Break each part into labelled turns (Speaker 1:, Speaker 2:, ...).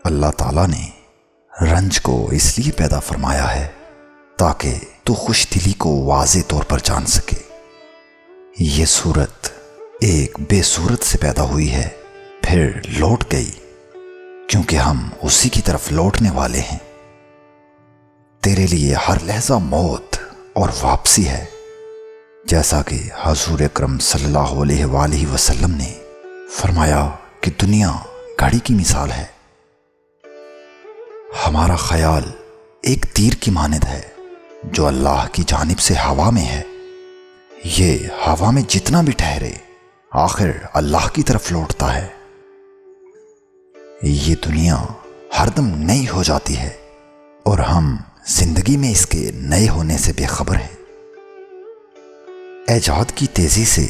Speaker 1: اللہ تعالیٰ نے رنج کو اس لیے پیدا فرمایا ہے تاکہ تو خوش دلی کو واضح طور پر جان سکے۔ یہ صورت ایک بے صورت سے پیدا ہوئی ہے، پھر لوٹ گئی، کیونکہ ہم اسی کی طرف لوٹنے والے ہیں۔ تیرے لیے ہر لحظہ موت اور واپسی ہے، جیسا کہ حضور اکرم صلی اللہ علیہ وآلہ وسلم نے فرمایا کہ دنیا گھڑی کی مثال ہے۔ ہمارا خیال ایک تیر کی مانند ہے جو اللہ کی جانب سے ہوا میں ہے۔ یہ ہوا میں جتنا بھی ٹھہرے آخر اللہ کی طرف لوٹتا ہے۔ یہ دنیا ہر دم نئی ہو جاتی ہے اور ہم زندگی میں اس کے نئے ہونے سے بے خبر ہیں۔ ایجاد کی تیزی سے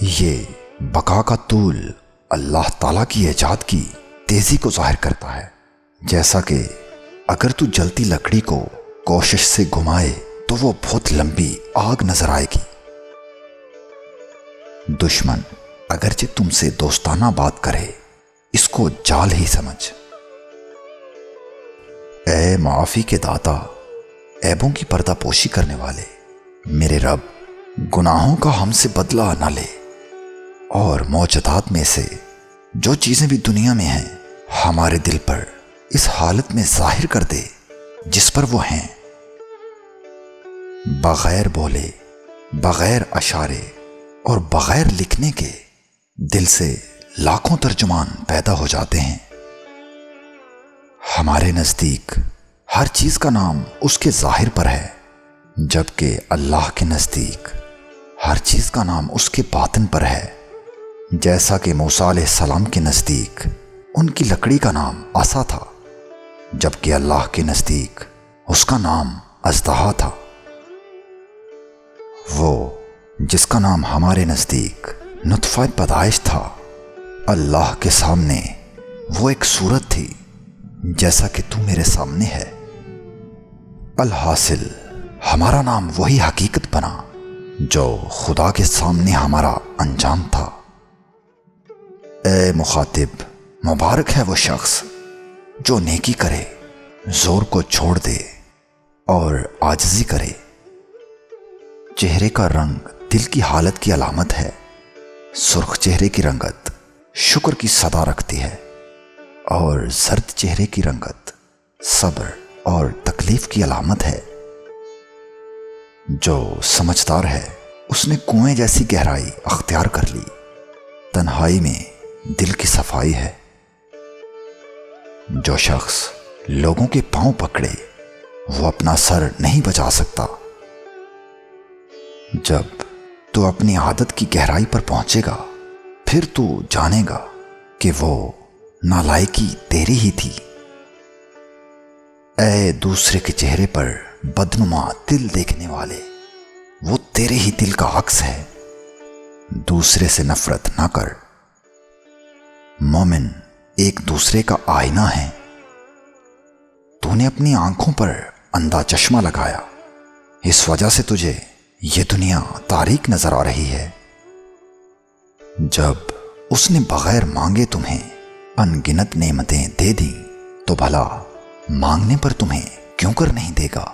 Speaker 1: یہ بقا کا طول اللہ تعالیٰ کی ایجاد کی تیزی کو ظاہر کرتا ہے۔ جیسا کہ اگر تو جلتی لکڑی کو کوشش سے گھمائے تو وہ بہت لمبی آگ نظر آئے گی۔ دشمن اگرچہ تم سے دوستانہ بات کرے، اس کو جال ہی سمجھ۔ اے معافی کے داتا، عیبوں کی پردہ پوشی کرنے والے، میرے رب گناہوں کا ہم سے بدلہ نہ لے، اور موجودات میں سے جو چیزیں بھی دنیا میں ہیں ہمارے دل پر اس حالت میں ظاہر کر دے جس پر وہ ہیں، بغیر بولے، بغیر اشارے اور بغیر لکھنے کے دل سے لاکھوں ترجمان پیدا ہو جاتے ہیں۔ ہمارے نزدیک ہر چیز کا نام اس کے ظاہر پر ہے، جبکہ اللہ کے نزدیک ہر چیز کا نام اس کے باطن پر ہے۔ جیسا کہ موسیٰ علیہ السلام کے نزدیک ان کی لکڑی کا نام عصا تھا، جبکہ اللہ کے نزدیک اس کا نام اژدہا تھا۔ وہ جس کا نام ہمارے نزدیک نطفہ پیدائش تھا، اللہ کے سامنے وہ ایک صورت تھی جیسا کہ تو میرے سامنے ہے۔ الحاصل ہمارا نام وہی حقیقت بنا جو خدا کے سامنے ہمارا انجام تھا۔ اے مخاطب، مبارک ہے وہ شخص جو نیکی کرے، زور کو چھوڑ دے اور عاجزی کرے۔ چہرے کا رنگ دل کی حالت کی علامت ہے۔ سرخ چہرے کی رنگت شکر کی صدا رکھتی ہے، اور زرد چہرے کی رنگت صبر اور تکلیف کی علامت ہے۔ جو سمجھدار ہے اس نے کنویں جیسی گہرائی اختیار کر لی۔ تنہائی میں دل کی صفائی ہے۔ جو شخص لوگوں کے پاؤں پکڑے وہ اپنا سر نہیں بچا سکتا۔ جب تو اپنی عادت کی گہرائی پر پہنچے گا پھر تو جانے گا کہ وہ نالائکی تیری ہی تھی۔ اے دوسرے کے چہرے پر بدنما دل دیکھنے والے، وہ تیرے ہی دل کا عکس ہے۔ دوسرے سے نفرت نہ کر۔ مومن ایک دوسرے کا آئینہ ہے۔ تو نے اپنی آنکھوں پر اندھا چشمہ لگایا، اس وجہ سے تجھے یہ دنیا تاریک نظر آ رہی ہے۔ جب اس نے بغیر مانگے تمہیں ان گنت نعمتیں دے دیں تو بھلا مانگنے پر تمہیں کیوں کر نہیں دے گا؟